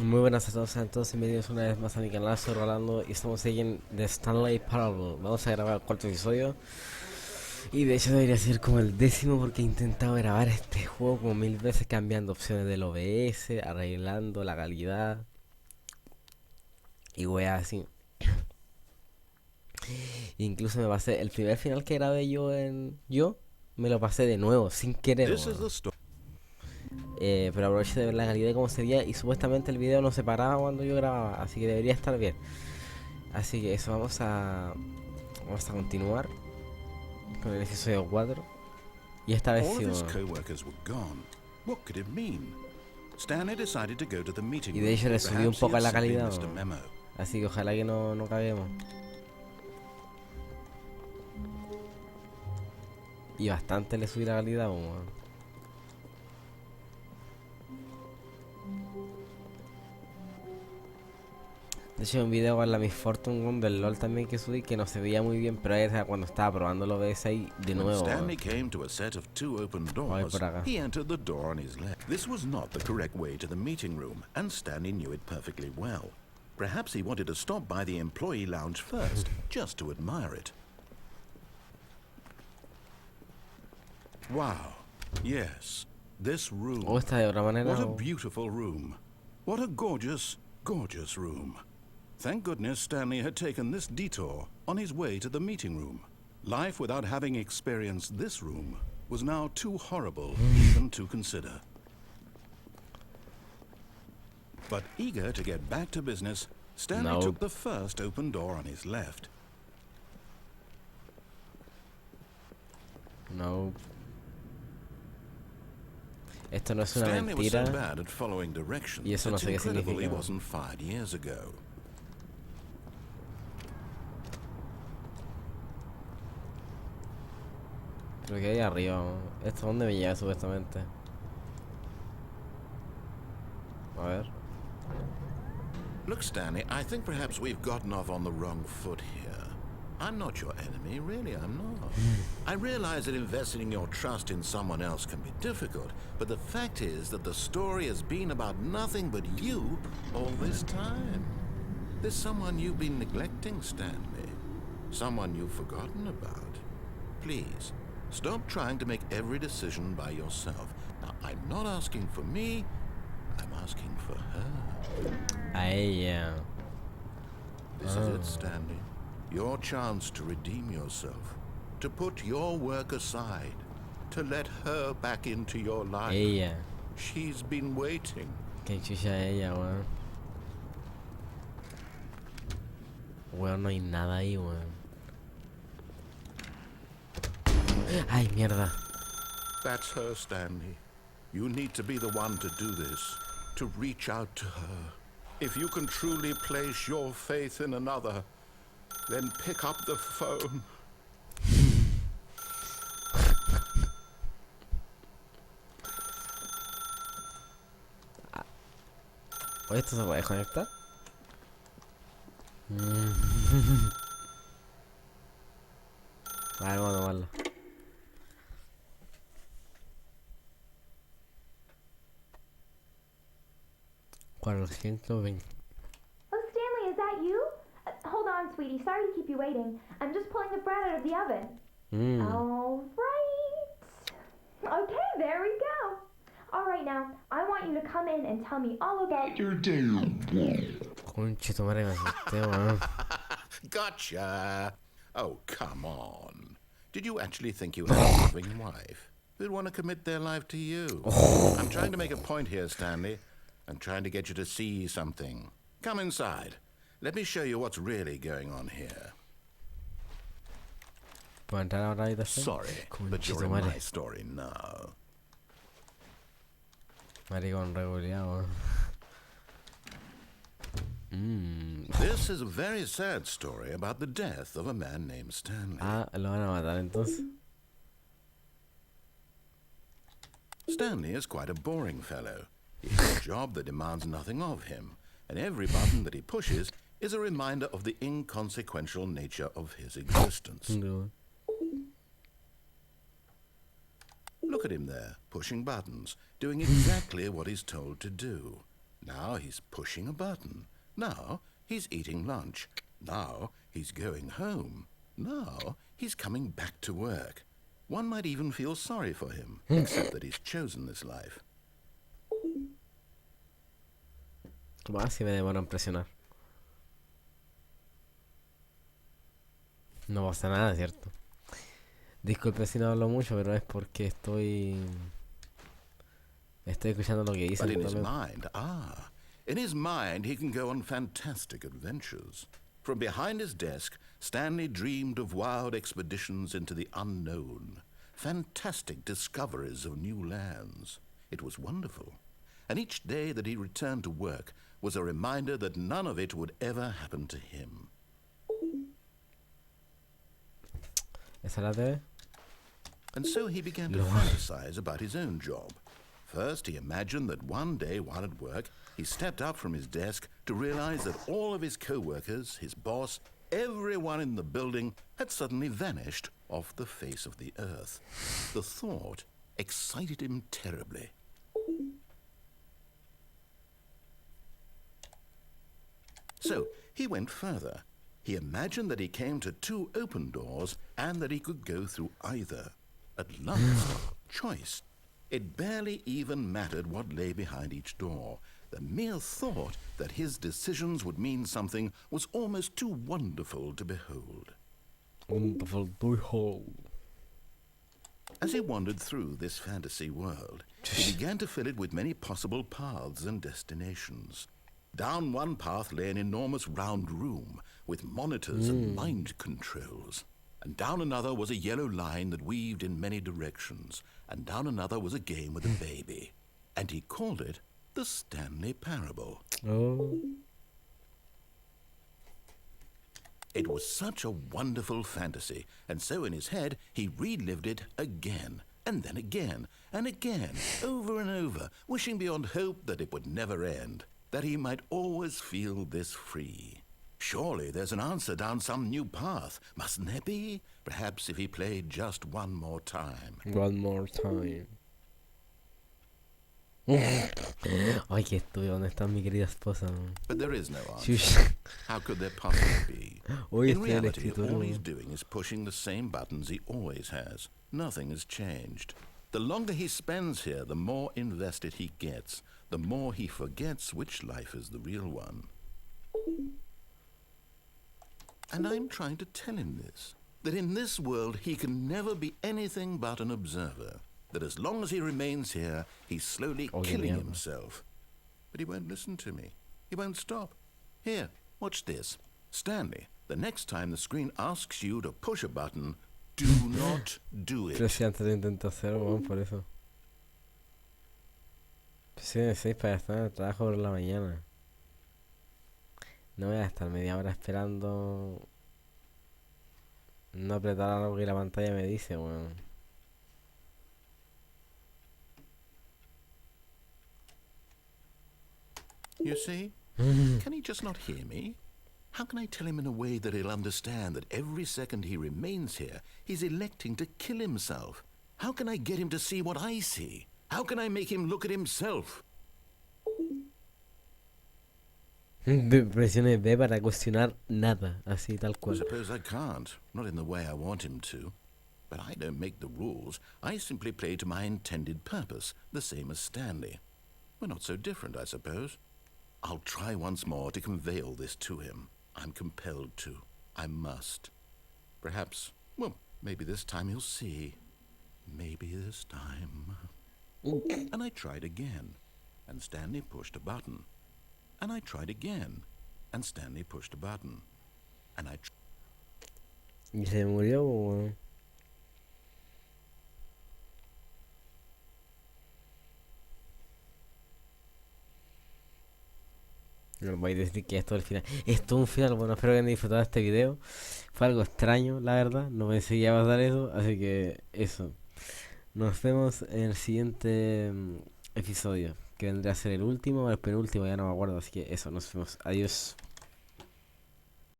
Muy buenas a todos, sean todos bienvenidos una vez más a mi canal, soy Rolando y estamos aquí en The Stanley Parable. Vamos a grabar el cuarto episodio y de hecho debería ser como el 10º porque he intentado grabar este juego como 1000 veces cambiando opciones del OBS, arreglando la calidad y weas así. Incluso me pasé el primer final que grabé yo me lo pasé de nuevo sin querer. Pero aproveché de ver la calidad de cómo sería y supuestamente el video no se paraba cuando yo grababa, así que debería estar bien. Así que eso, vamos a continuar con el episodio 4 y esta vez sí. Y de hecho le subí un poco a la calidad, así que ojalá que no caguemos. Y bastante le subí la calidad, De hecho, hay un video con la Miss Fortune del LOL también que subí que no se veía muy bien, pero era cuando estaba probando lo ves ahí de nuevo. Stanley came to a set of two open doors. He entered the door on his left. This was not the correct way to the meeting room, and Stanley knew it perfectly well. Perhaps he wanted to stop by the employee lounge first, just to admire it. Wow. Yes. This room. Esta de otra manera. What a beautiful room. What a gorgeous, gorgeous room. Thank goodness Stanley had taken this detour on his way to the meeting room. Life without having experienced this room was now too horrible even to consider. But eager to get back to business, Stanley took the first open door on his left. Esto no es una mentira. Y eso no sé qué significa. Creo que ahí arriba. ¿Esto es donde me lleva supuestamente? A ver. Look, Stanley, I think perhaps we've gotten off on the wrong foot here. I'm not your enemy, really, I'm not. I realize that investing your trust in someone else can be difficult, but the fact is that the story has been about nothing but you all this time. There's someone you've been neglecting, Stanley. Someone you've forgotten about. Please, stop trying to make every decision by yourself. Now, I'm not asking for me, I'm asking for her. Yeah. This is it, Stanley. Your chance to redeem yourself, to put your work aside, to let her back into your life. Ella. She's been waiting. Qué chucha ella, weón. Weón, no hay nada ahí, weón. Ay, mierda. That's her, Stanley. You need to be the one to do this, to reach out to her. If you can truly place your faith in another, then pick up the phone. Oye, ¿esto se puede conectar? A ver, vamos a tomarlo. Oh, Stanley, is that you? Hold on, sweetie. Sorry to keep you waiting. I'm just pulling the bread out of the oven. All right. Okay, there we go. All right, now, I want you to come in and tell me all about your day. Gotcha. Oh, come on. Did you actually think you had a loving wife who'd want to commit their life to you? I'm trying to make a point here, Stanley. I'm trying to get you to see something. Come inside. Let me show you what's really going on here. Sorry, but you're in my story now. This is a very sad story about the death of a man named Stanley. Lo van a matar entonces. Stanley is quite a boring fellow. He has a job that demands nothing of him, and every button that he pushes is a reminder of the inconsequential nature of his existence. Look at him there, pushing buttons, doing exactly what he's told to do. Now he's pushing a button. Now he's eating lunch. Now he's going home. Now he's coming back to work. One might even feel sorry for him, except that he's chosen this life. ¿Cómo así me demoro en presionar? No pasa nada, ¿cierto? Disculpe si no hablo mucho, pero es porque estoy escuchando lo que dicen. But in his mind, he can go on fantastic adventures. From behind his desk, Stanley dreamed of wild expeditions into the unknown, fantastic discoveries of new lands. It was wonderful. And each day that he returned to work was a reminder that none of it would ever happen to him. ¿Esa la TV? And so he began to fantasize about his own job. First, he imagined that one day while at work, he stepped up from his desk to realize that all of his co-workers, his boss, everyone in the building had suddenly vanished off the face of the earth. The thought excited him terribly. So he went further. He imagined that he came to two open doors and that he could go through either. At last, choice. It barely even mattered what lay behind each door. The mere thought that his decisions would mean something was almost too wonderful to behold. Wonderful to behold. As he wandered through this fantasy world, he began to fill it with many possible paths and destinations. Down one path lay an enormous round room with monitors and mind controls. And down another was a yellow line that weaved in many directions. And down another was a game with a baby. And he called it the Stanley Parable. Oh. It was such a wonderful fantasy, and so in his head he relived it again, and then again, and again, over and over, wishing beyond hope that it would never end, that he might always feel this free. Surely there's an answer down some new path, mustn't there be? Perhaps if he played just one more time. One more time. Ay, qué estúpido. ¿Dónde está mi querida esposa? But there is no answer. How could there possibly be? Hoy In estoy en el reality, all escritorio. he's doing is pushing the same buttons he always has. Nothing has changed. The longer he spends here, the more invested he gets. The more he forgets which life is the real one. And I'm trying to tell him this, that in this world he can never be anything but an observer, that as long as he remains here, he's slowly killing himself. But he won't listen to me. He won't stop. Here, watch this. Stanley, the next time the screen asks you to push a button, do not do it. Pero si antes lo intenté hacer, weón, por eso. Sí, de 6 para estar en el trabajo por la mañana. No voy a estar media hora esperando. No apretar algo que la pantalla me dice, weón. You see? Can he just not hear me? How can I tell him in a way that he'll understand that every second he remains here, he's electing to kill himself? How can I get him to see what I see? How can I make him look at himself? Presione B para cuestionar nada, así tal I cual. suppose I can't, not in the way I want him to. But I don't make the rules. I simply play to my intended purpose, the same as Stanley. We're not so different, I suppose. I'll try once more to convey all this to him. I'm compelled to. I must. Perhaps, well, maybe this time he'll see. Maybe this time. And I tried again, and Stanley pushed a button. And I tried again, and Stanley pushed a button. And I Y se murió, weón. No voy a decir que esto es el final. Esto es un final. Bueno, espero que hayan disfrutado de este video. Fue algo extraño, la verdad. No pensé que iba a pasar eso. Así que eso. Nos vemos en el siguiente episodio. Que vendrá a ser el último o el penúltimo. Ya no me acuerdo. Así que eso. Nos vemos. Adiós.